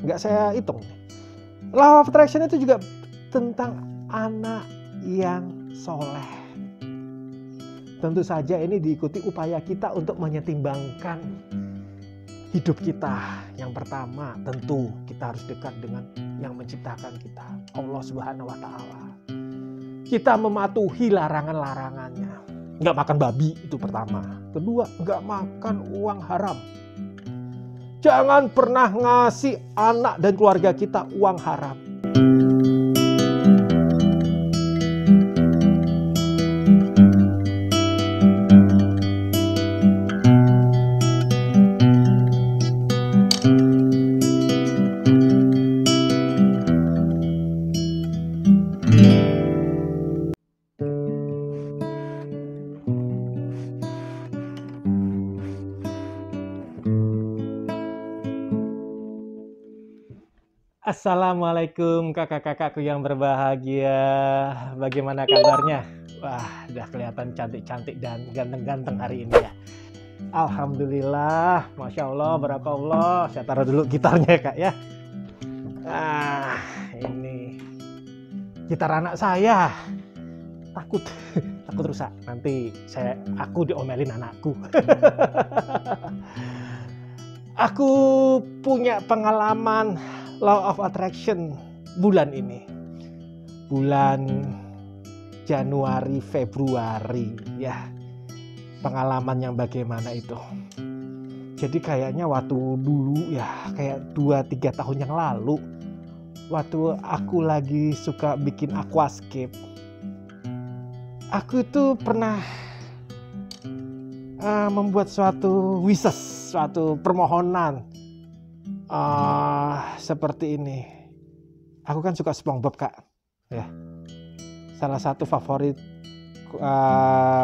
nggak saya hitung. Law of attraction itu juga tentang anak yang soleh. Tentu saja ini diikuti upaya kita untuk menyetimbangkan hidup kita. Yang pertama, tentu kita harus dekat dengan yang menciptakan kita, Allah Subhanahu wa Ta'ala. Kita mematuhi larangan-larangannya. Nggak makan babi, itu pertama. Kedua, nggak makan uang haram. Jangan pernah ngasih anak dan keluarga kita uang haram. Assalamualaikum kakak-kakakku yang berbahagia. Bagaimana kabarnya? Wah, udah kelihatan cantik-cantik dan ganteng-ganteng hari ini ya. Alhamdulillah, Masya Allah, barakallah. Saya taruh dulu gitarnya kak ya. Ini gitar anak saya. Takut rusak. Nanti aku diomelin anakku. Aku punya pengalaman Law of Attraction bulan ini, bulan Januari Februari ya. Pengalaman yang bagaimana itu? Jadi kayaknya waktu dulu ya, kayak 2-3 tahun yang lalu, waktu aku lagi suka bikin aquascape, aku itu pernah membuat suatu wishes, suatu permohonan. Seperti ini. Aku kan suka SpongeBob kak ya. Salah satu favorit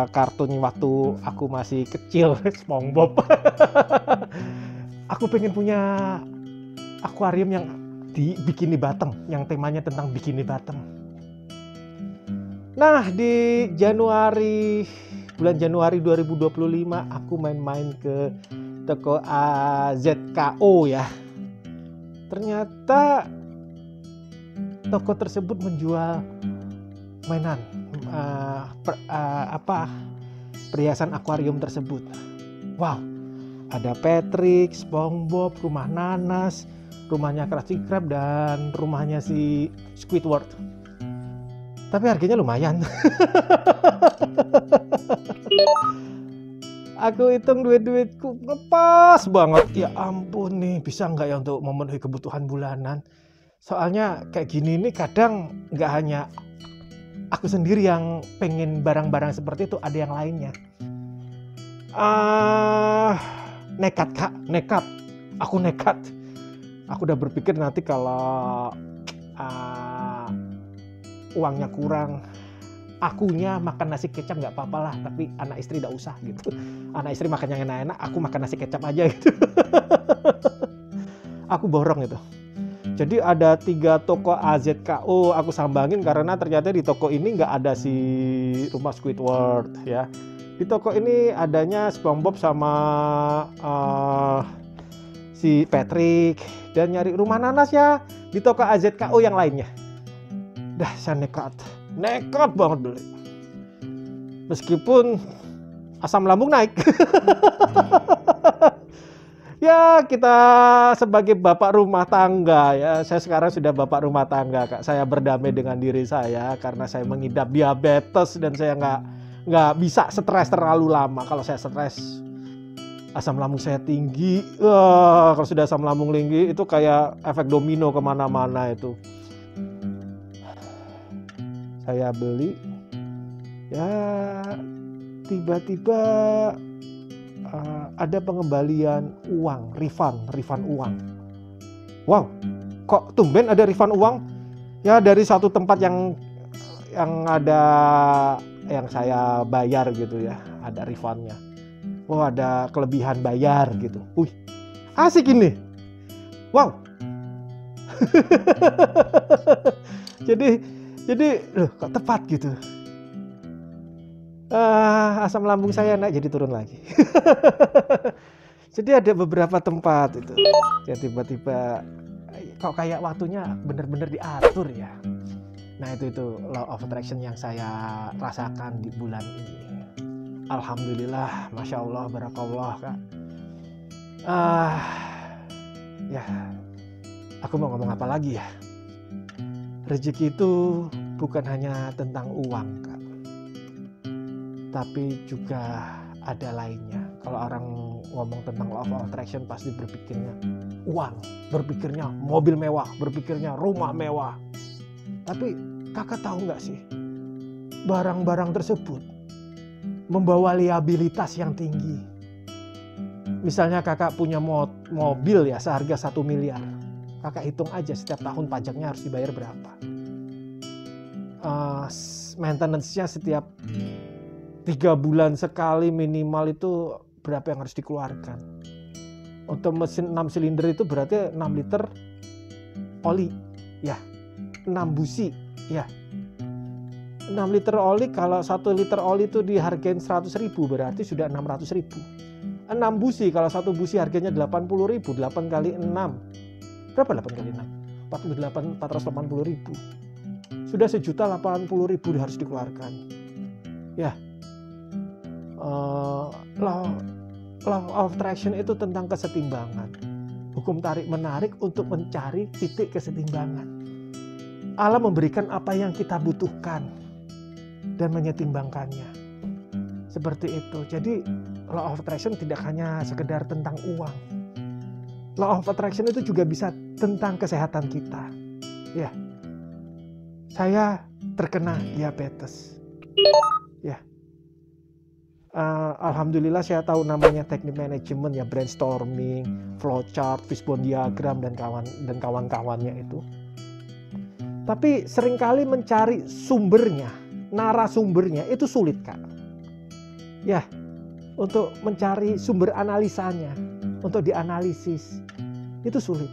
kartun waktu aku masih kecil, SpongeBob. Aku pengen punya akuarium yang di Bikini Bottom, yang temanya tentang Bikini Bottom. Nah, di bulan Januari 2025 aku main-main ke toko AZKO ya. Ternyata toko tersebut menjual mainan, perhiasan akuarium tersebut. Wow, ada Patrick, SpongeBob, rumah Nanas, rumahnya Krusty Krab, dan rumahnya si Squidward. Tapi harganya lumayan. Aku hitung duitku ngepas banget. Ya ampun nih, bisa nggak ya untuk memenuhi kebutuhan bulanan? Soalnya kayak gini nih kadang nggak hanya aku sendiri yang pengen barang-barang seperti itu, ada yang lainnya. Nekat kak, nekat. Aku nekat. Aku udah berpikir nanti kalau uangnya kurang, akunya makan nasi kecap nggak apa-apa lah, tapi anak istri nggak usah gitu. Anak istri makan yang enak-enak, aku makan nasi kecap aja gitu. Aku borong gitu. Jadi ada 3 toko AZKO aku sambangin karena ternyata di toko ini nggak ada si rumah Squidward ya. Di toko ini adanya SpongeBob sama si Patrick, dan nyari rumah Nanas ya di toko AZKO yang lainnya. Dah, saya nekat banget dulu. Meskipun asam lambung naik. Ya, kita sebagai bapak rumah tangga ya, saya sekarang sudah bapak rumah tangga kak. Saya berdamai dengan diri saya karena saya mengidap diabetes dan saya nggak bisa stres terlalu lama. Kalau saya stres, asam lambung saya tinggi. Kalau sudah asam lambung tinggi itu kayak efek domino kemana-mana itu. Saya beli, ya tiba-tiba ada pengembalian uang, refund uang. Wow, kok tumben ada refund uang? Ya dari satu tempat yang ada yang saya bayar gitu ya, ada refundnya. Wow, ada kelebihan bayar gitu. Wih, asik ini. Wow. Jadi loh, kok tepat gitu. Asam lambung saya naik jadi turun lagi. Jadi ada beberapa tempat itu. Ya tiba-tiba kok kayak waktunya bener-bener diatur ya. Nah itu law of attraction yang saya rasakan di bulan ini. Alhamdulillah, Masya Allah, Barakallah Kak. Ya, aku mau ngomong apa lagi ya? Rezeki itu bukan hanya tentang uang Kak, tapi juga ada lainnya. Kalau orang ngomong tentang law of attraction pasti berpikirnya uang, berpikirnya mobil mewah, berpikirnya rumah mewah. Tapi kakak tahu nggak sih, barang-barang tersebut membawa liabilitas yang tinggi. Misalnya kakak punya mobil ya seharga 1 miliar. Kakak hitung aja setiap tahun pajaknya harus dibayar berapa. Maintenance-nya setiap 3 bulan sekali minimal itu berapa yang harus dikeluarkan. Untuk mesin 6 silinder itu berarti 6 liter oli ya, 6 busi ya. 6 liter oli, kalau 1 liter oli itu dihargain 100.000 berarti sudah 600.000. 6 busi, kalau 1 busi harganya 80.000, 8 kali 6 berapa? 8 kali 6 480.000. Sudah 1.080.000 harus dikeluarkan ya. Law of attraction itu tentang kesetimbangan, hukum tarik menarik untuk mencari titik kesetimbangan. Allah memberikan apa yang kita butuhkan dan menyetimbangkannya. Seperti itu. Jadi law of attraction tidak hanya sekedar tentang uang. Law of attraction itu juga bisa tentang kesehatan kita. Ya. Saya terkena diabetes. Ya. Alhamdulillah saya tahu namanya teknik manajemen ya, brainstorming, flowchart, fishbone diagram dan kawan-kawannya itu. Tapi seringkali mencari sumbernya, narasumbernya itu sulit Kak. Ya, untuk mencari sumber analisanya, untuk dianalisis itu sulit.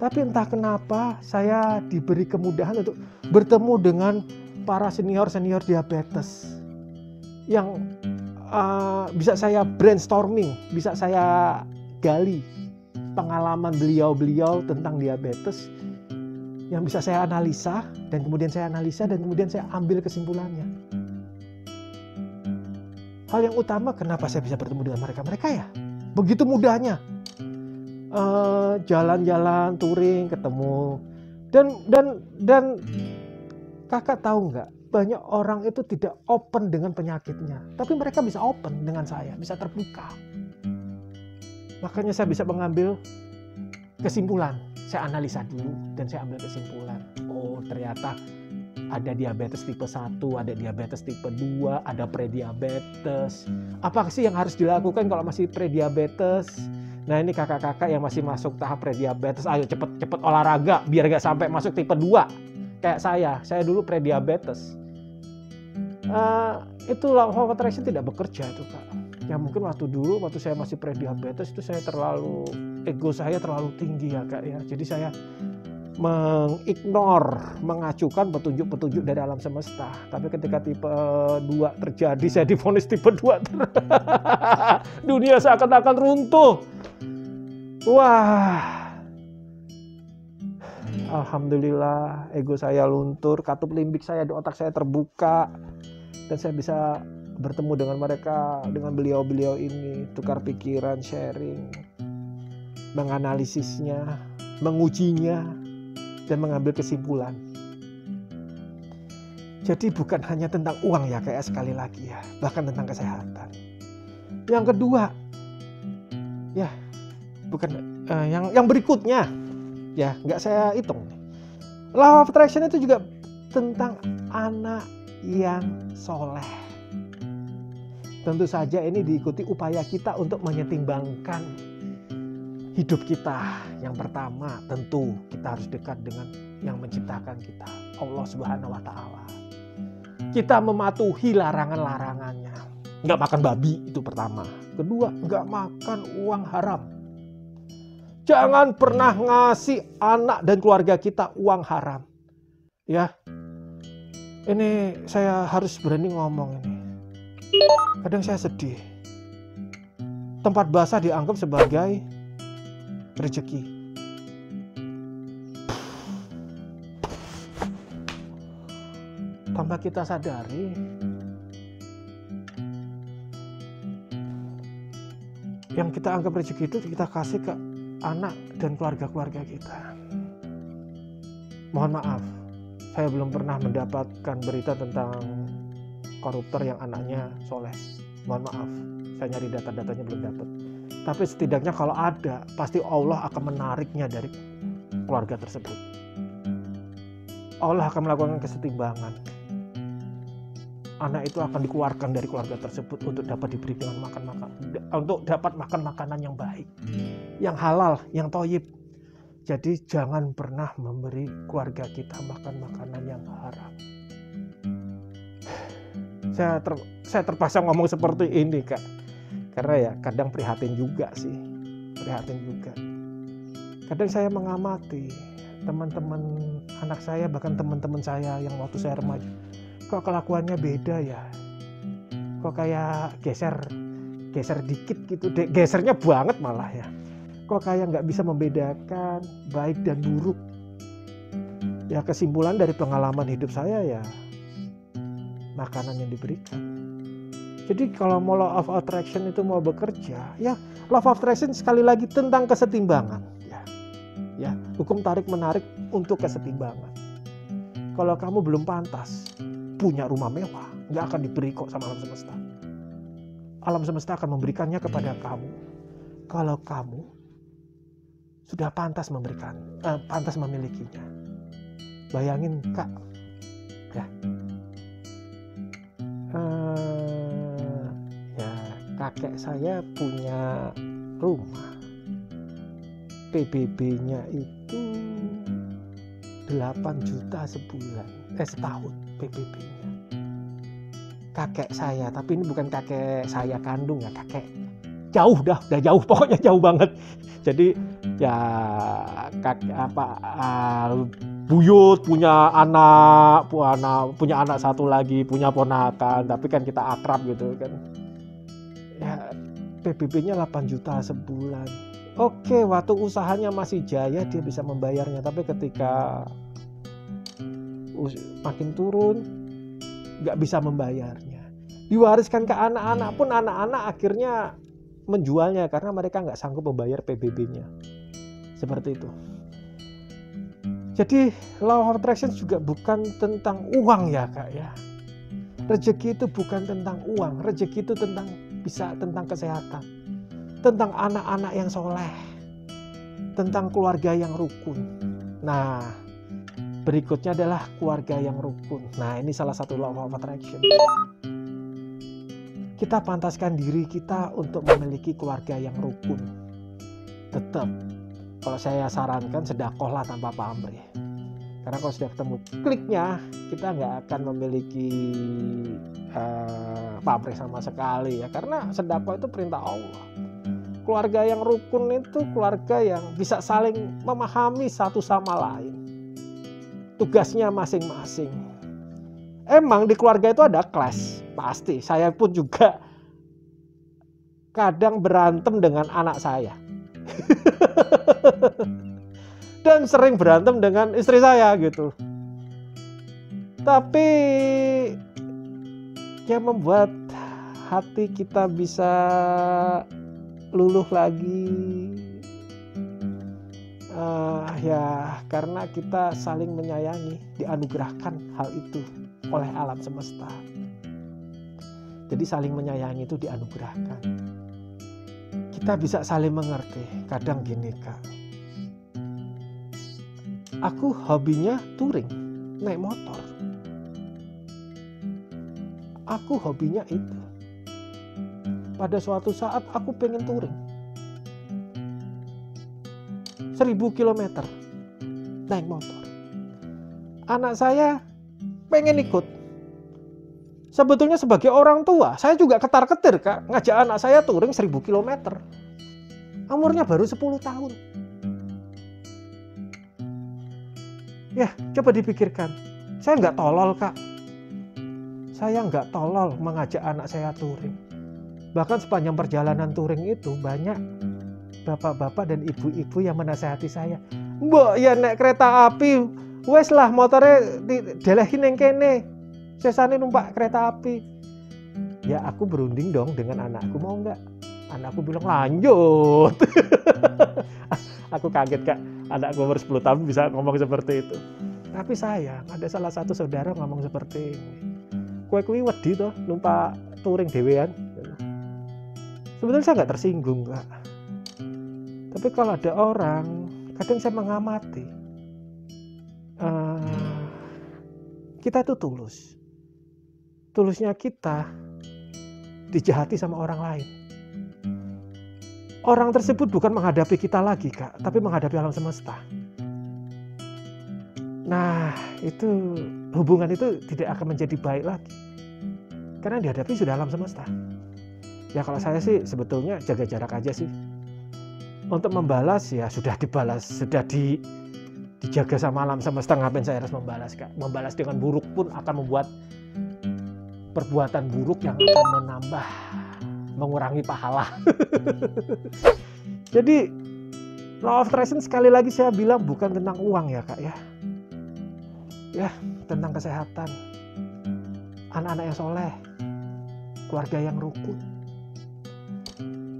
Tapi entah kenapa saya diberi kemudahan untuk bertemu dengan para senior diabetes yang bisa saya brainstorming, bisa saya gali pengalaman beliau tentang diabetes yang bisa saya analisa dan kemudian saya ambil kesimpulannya. Hal yang utama kenapa saya bisa bertemu dengan mereka ya begitu mudahnya, jalan-jalan touring ketemu dan kakak tahu nggak, banyak orang itu tidak open dengan penyakitnya, tapi mereka bisa open dengan saya, bisa terbuka. Makanya saya bisa mengambil kesimpulan. Saya analisa dulu dan saya ambil kesimpulan. Oh, ternyata ada diabetes tipe 1, ada diabetes tipe 2, ada prediabetes. Apa sih yang harus dilakukan kalau masih prediabetes? Nah, ini kakak-kakak yang masih masuk tahap prediabetes, ayo cepet olahraga biar gak sampai masuk tipe 2. Kayak saya dulu prediabetes. Itu law of attraction tidak bekerja itu Kak. Ya mungkin waktu saya masih prediabetes itu ego saya terlalu tinggi ya Kak ya. Jadi saya mengacukan petunjuk-petunjuk dari alam semesta. Tapi ketika tipe 2 terjadi, saya divonis tipe 2. Dunia seakan-akan runtuh. Wah. Alhamdulillah, ego saya luntur, katup limbik saya di otak saya terbuka, dan saya bisa bertemu dengan mereka, dengan beliau-beliau ini, tukar pikiran, sharing, menganalisisnya, mengujinya, dan mengambil kesimpulan. Jadi bukan hanya tentang uang ya, kayak sekali lagi ya, bahkan tentang kesehatan. Yang kedua, ya bukan yang berikutnya. Ya, nggak saya hitung. Law of attraction itu juga tentang anak yang soleh. Tentu saja ini diikuti upaya kita untuk menyetimbangkan hidup kita. Yang pertama, tentu kita harus dekat dengan yang menciptakan kita, Allah Subhanahu wa Ta'ala. Kita mematuhi larangan-larangannya. Nggak makan babi, itu pertama. Kedua, nggak makan uang haram. Jangan pernah ngasih anak dan keluarga kita uang haram. Ya. Ini saya harus berani ngomong ini. Kadang saya sedih. Tempat basah dianggap sebagai rezeki. tanpa kita sadari, yang kita anggap rezeki itu kita kasih ke anak dan keluarga-keluarga kita. Mohon maaf, saya belum pernah mendapatkan berita tentang koruptor yang anaknya soleh. Mohon maaf, saya nyari data-datanya belum dapat. Tapi setidaknya kalau ada, pasti Allah akan menariknya dari keluarga tersebut. Allah akan melakukan kesetimbangan. Anak itu akan dikeluarkan dari keluarga tersebut untuk dapat diberi dengan untuk dapat makan makanan yang baik, yang halal, yang thayyib. Jadi jangan pernah memberi keluarga kita makan makanan yang haram. Saya terpaksa ngomong seperti ini, Kak. Karena ya kadang prihatin juga sih. Prihatin juga. Kadang saya mengamati teman-teman anak saya, bahkan teman-teman saya yang waktu saya remaja. Kok kelakuannya beda ya? Kok kayak geser dikit gitu. Gesernya banget malah ya. Kok kayak nggak bisa membedakan baik dan buruk. Ya kesimpulan dari pengalaman hidup saya ya makanan yang diberikan. Jadi kalau mau law of attraction itu mau bekerja, ya law of attraction sekali lagi tentang kesetimbangan. Ya, hukum tarik menarik untuk kesetimbangan. Kalau kamu belum pantas punya rumah mewah, nggak akan diberi kok sama alam semesta. Alam semesta akan memberikannya kepada kamu kalau kamu sudah pantas pantas memilikinya. Bayangin, Kak, ya, kakek saya punya rumah, PBB-nya itu 8 juta setahun PBB-nya. Kakek saya, tapi ini bukan kakek saya kandung ya, kakek jauh udah jauh, pokoknya jauh banget. Jadi ya buyut punya anak satu lagi, punya ponakan, tapi kan kita akrab gitu kan. Ya PBB-nya 8 juta sebulan. Oke, waktu usahanya masih jaya dia bisa membayarnya, tapi ketika makin turun nggak bisa membayarnya. Diwariskan ke anak-anak pun anak-anak akhirnya menjualnya karena mereka nggak sanggup membayar PBB-nya. Seperti itu. Jadi law of attraction juga bukan tentang uang ya, Kak ya. Rezeki itu bukan tentang uang, rezeki itu tentang kesehatan, tentang anak-anak yang soleh, tentang keluarga yang rukun. Nah, berikutnya adalah keluarga yang rukun. Nah, ini salah satu law of attraction. Kita pantaskan diri kita untuk memiliki keluarga yang rukun. Tetap, kalau saya sarankan sedekahlah tanpa pamrih. Karena kalau sudah ketemu kliknya, kita nggak akan memiliki pamrih sama sekali ya. Karena sedekah itu perintah Allah. Keluarga yang rukun itu keluarga yang bisa saling memahami satu sama lain. Tugasnya masing-masing. Emang di keluarga itu ada clash, pasti. Saya pun juga kadang berantem dengan anak saya. Dan sering berantem dengan istri saya gitu. Tapi yang membuat hati kita bisa luluh lagi ya karena kita saling menyayangi, dianugerahkan hal itu oleh alam semesta. Jadi saling menyayangi itu dianugerahkan. Kita bisa saling mengerti. Kadang gini, Kak, aku hobinya touring, naik motor. Aku hobinya itu. Pada suatu saat aku pengen touring 1000 km naik motor. Anak saya pengen ikut. Sebetulnya sebagai orang tua, saya juga ketar-ketir, Kak, ngajak anak saya touring 1000 km. Umurnya baru 10 tahun. Ya, coba dipikirkan. Saya nggak tolol, Kak. Saya nggak tolol mengajak anak saya touring. Bahkan sepanjang perjalanan touring itu banyak bapak-bapak dan ibu-ibu yang menasihati saya. Mbok ya naik kereta api, wes lah motornya didelehin yang kene. sesane numpak kereta api. Ya aku berunding dong dengan anakku, mau nggak? Anakku bilang lanjut. Aku kaget Kak, anakku umur 10 tahun bisa ngomong seperti itu. Tapi sayang, ada salah satu saudara ngomong seperti ini. Kowe kuwi wedi toh numpak touring dhewean. Sebetulnya saya nggak tersinggung Kak. Tapi kalau ada orang, kadang saya mengamati. Kita itu tulus. Tulusnya kita dijahati sama orang lain. Orang tersebut bukan menghadapi kita lagi Kak, tapi menghadapi alam semesta. Nah, itu hubungan itu tidak akan menjadi baik lagi. Karena dihadapi sudah alam semesta. Ya kalau saya sih sebetulnya jaga jarak aja sih. Untuk membalas ya sudah dibalas, sudah dijaga sama alam semesta, ngapain saya harus membalas Kak? Membalas dengan buruk pun akan membuat perbuatan buruk yang akan mengurangi pahala. Jadi law of attraction sekali lagi saya bilang bukan tentang uang ya Kak ya. Ya, tentang kesehatan, anak-anak yang soleh, keluarga yang rukun.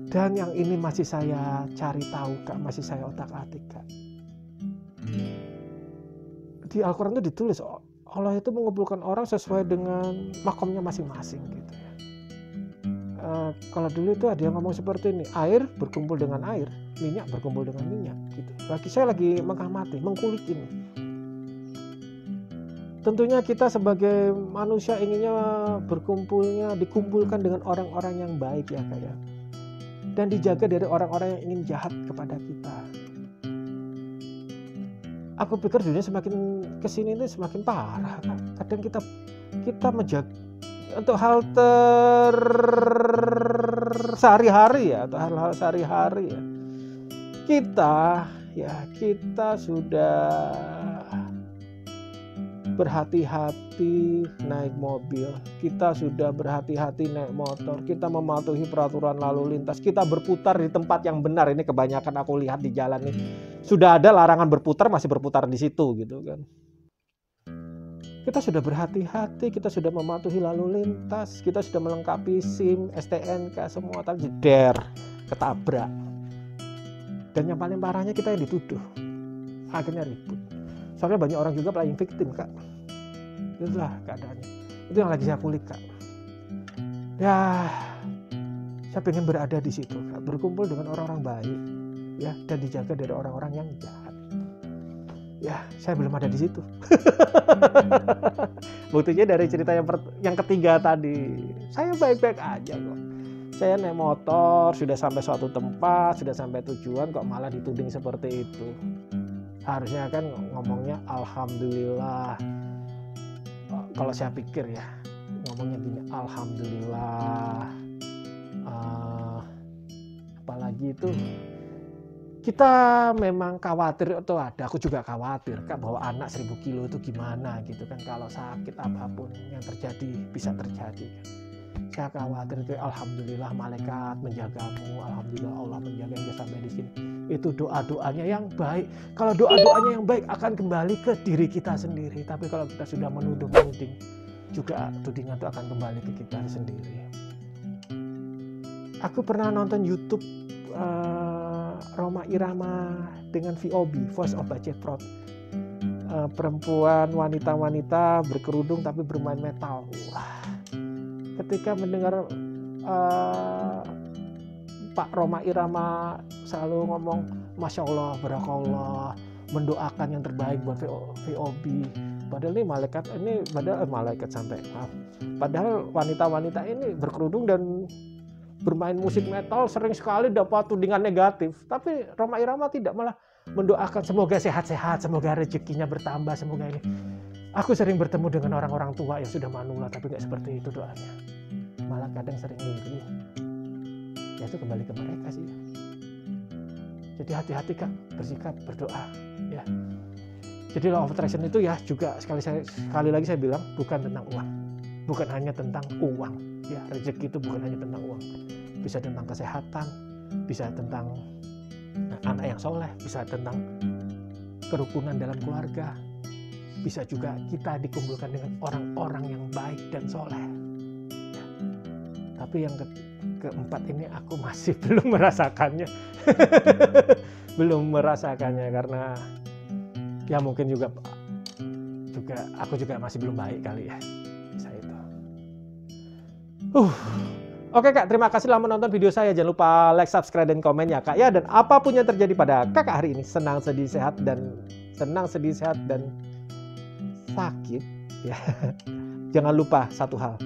Dan yang ini masih saya cari tahu Kak, masih saya otak-atik Kak. Di Al-Quran itu ditulis Allah itu mengumpulkan orang sesuai dengan makomnya masing-masing gitu ya. Kalau dulu itu ada yang ngomong seperti ini, air berkumpul dengan air, minyak berkumpul dengan minyak gitu. Saya lagi mengamati, mengkulik ini. Tentunya kita sebagai manusia inginnya dikumpulkan dengan orang-orang yang baik ya Kak ya. Dan dijaga dari orang-orang yang ingin jahat kepada kita. Aku pikir dunia semakin kesini ini semakin parah Kak. Kadang kita menjaga untuk hal sehari-hari ya, atau hal-hal sehari-hari ya. Kita sudah berhati-hati naik mobil, kita sudah berhati-hati naik motor, kita mematuhi peraturan lalu lintas, kita berputar di tempat yang benar. Ini kebanyakan aku lihat di jalan nih, sudah ada larangan berputar, masih berputar di situ gitu kan. Kita sudah berhati-hati, kita sudah mematuhi lalu lintas, kita sudah melengkapi SIM, STNK semua, tapi jeder, ketabrak. Dan yang paling parahnya kita yang dituduh, akhirnya ribut. Soalnya banyak orang juga playing victim Kak. Itulah keadaannya. Itu yang lagi saya kulik Kak. Ya, saya pengen berada di situ Kak, berkumpul dengan orang-orang baik ya, dan dijaga dari orang-orang yang jahat. Ya, saya belum ada di situ. Buktinya dari cerita yang ketiga tadi, saya baik-baik aja kok. Saya naik motor, sudah sampai suatu tempat, sudah sampai tujuan, kok malah dituding seperti itu. Harusnya kan ngomongnya alhamdulillah. Kalau saya pikir ya, ngomongnya gini, alhamdulillah. Apalagi itu kita memang khawatir, atau aku juga khawatir Kak, bahwa anak 1000 kilo itu gimana gitu kan, kalau sakit apapun yang terjadi bisa terjadi kan. Saya khawatir itu, alhamdulillah malaikat menjagamu, alhamdulillah Allah menjaga dia sampai di sini. Itu doa-doanya yang baik. Kalau doa-doanya yang baik akan kembali ke diri kita sendiri. Tapi kalau kita sudah menuding, juga tudingan itu akan kembali ke kita sendiri. Aku pernah nonton YouTube Rhoma Irama dengan VOB, Voice of Bajeprot. Perempuan, wanita-wanita berkerudung tapi bermain metal. Ketika mendengar Pak Rhoma Irama selalu ngomong Masya Allah, Barakallah, mendoakan yang terbaik buat VOB. Padahal padahal wanita-wanita ini berkerudung dan bermain musik metal sering sekali dapat tudingan negatif. Tapi Rhoma Irama tidak, malah mendoakan semoga sehat-sehat, semoga rezekinya bertambah, semoga ini. Aku sering bertemu dengan orang-orang tua yang sudah manula, tapi nggak seperti itu doanya. Malah kadang sering iri. Ya itu kembali ke mereka sih. Jadi hati-hati Kak, bersikap, berdoa. Ya. Jadi law of attraction itu ya juga sekali lagi saya bilang bukan tentang uang, bukan hanya tentang uang. Ya, rezeki itu bukan hanya tentang uang, bisa tentang kesehatan, bisa tentang anak yang soleh, bisa tentang kerukunan dalam keluarga, bisa juga kita dikumpulkan dengan orang-orang yang baik dan soleh. Tapi yang keempat ini aku masih belum merasakannya. Belum merasakannya karena ya mungkin juga aku juga masih belum baik kali ya. Bisa itu. Oke Kak, terima kasih telah menonton video saya. Jangan lupa like, subscribe, dan komen ya Kak ya. Dan apapun yang terjadi pada Kakak hari ini, senang, sedih, sehat, dan sakit ya. Jangan lupa satu hal.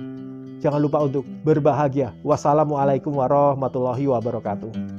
Jangan lupa untuk berbahagia. Wassalamualaikum warahmatullahi wabarakatuh.